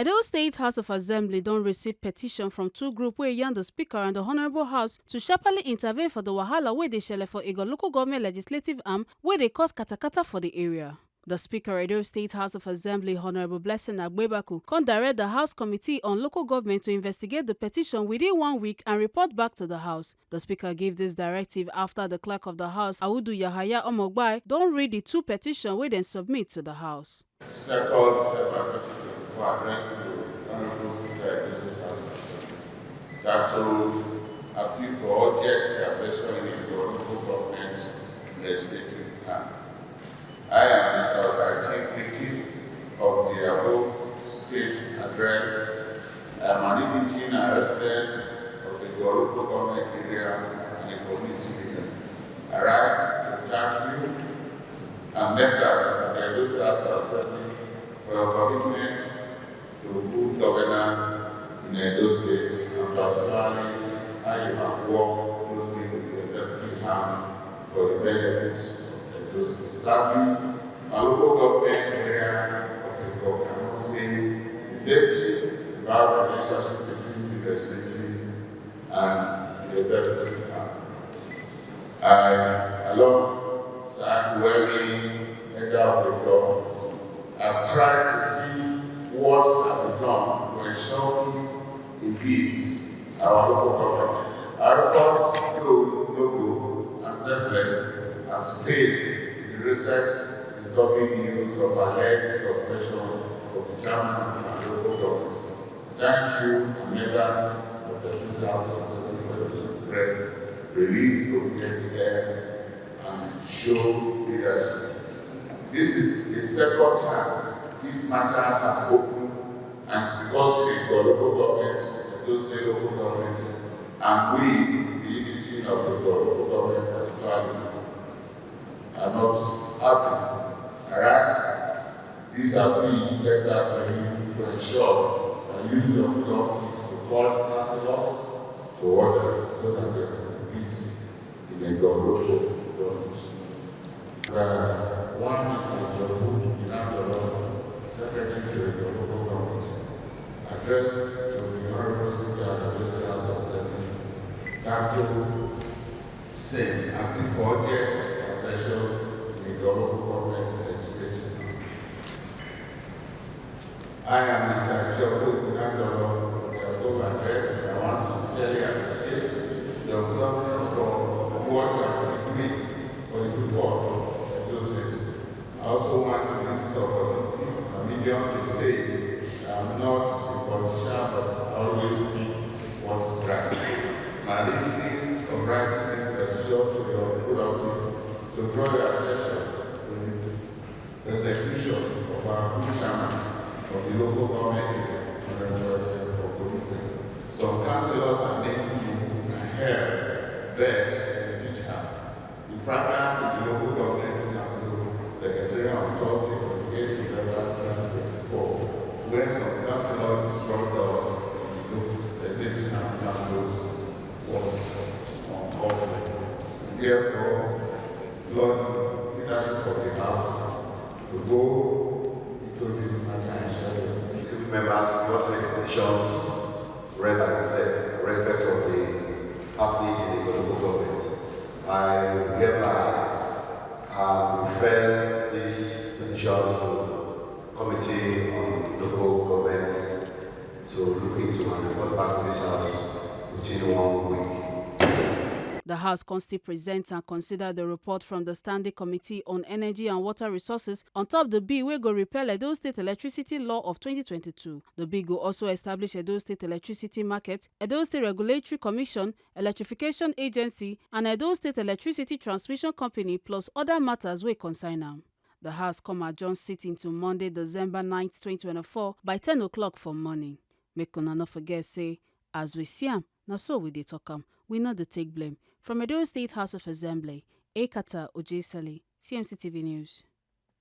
Edo State House of Assembly don't receive petition from two groups wey yarn the Speaker and the Honourable House to sharply intervene for the wahala wey dey shele for Egor local government legislative arm wey dey cause katakata for the area. The Speaker Edo State House of Assembly Honourable Speaker Agbebaku can direct the House Committee on Local Government to investigate the petition within 1 week and report back to the House. The Speaker gave this directive after the Clerk of the House, Audu Yahaya Omogbai, don't read the two petitions wey dem submit to the House. For address to the Honourable Speaker of the House that to appeal for urgent intervention in the local government legislative arm. I am Mr. Activity of the above state address. I am an indigenous and resident of the local government area and a community leader. I write to thank you and members of the Edo State House of Assembly for your commitment to good governance in Edo State, and particularly how you have worked closely with the executive arm for the benefit of Edo State. Sadly, my local government area of Egor cannot say the same thing about the relationship between the legislative and the executive arm. I, alongside well-meaning member of Egor, have tried to see what have been done to ensure peace in peace our local government. Our efforts, though local and selfless, has failed in the recent disturbing news of alleged suspension of the chairman of our local government. Thank you, and members of the Edo State House of Assembly, for the press release of the and show leadership. This is the second time this matter has opened, and because the local government, the state local government, and we, the EDHA of the local government particularly, are not happy. Alright? These have been letter to you to ensure the use of the office to call councillors to order so that there can be peace in the local government. One is the Secretary to the local government, address to the Honourable Speaker of the State House of Assembly, that to say appeal for urgent intervention in the local government legislative. I am Mr. Egor address, and I want to sincerely appreciate the government for what you have been doing for the people of Edo State. I also want to use this opportunity to say I'm not a politician, but I always speak what is right. My reasons for writing this petition to your good office is to draw your attention to the execution of our good chairman of the local government of community. Some councillors are making you hair bet in EDHA. The fracas in the local government council secretary on Thursday, 28 November 2024, where some councillors destroyed us in the legislative councils was uncalled for. Therefore, Lord, leadership of the House to go into this matter and share this. Members, first petitions read by the clerk, respect of the happenings in the local government. I hereby refer this petition to Committee on Local Government to look into and report back to this House within 1 week. The House can still present and consider the report from the Standing Committee on Energy and Water Resources on top the bill wey go repeal Edo State Electricity Law of 2022. The bill will also establish Edo State Electricity Market, Edo State Regulatory Commission, Electrification Agency, and Edo State Electricity Transmission Company, plus other matters wey concern am. The House come adjourn sitting to Monday, December 9, 2024 by 10 o'clock for morning. Make una no forget say, as we see am, na so we dey talk am. We no dey take blame. From Edo State House of Assembly, Ekata Ojesele, CMC TV News.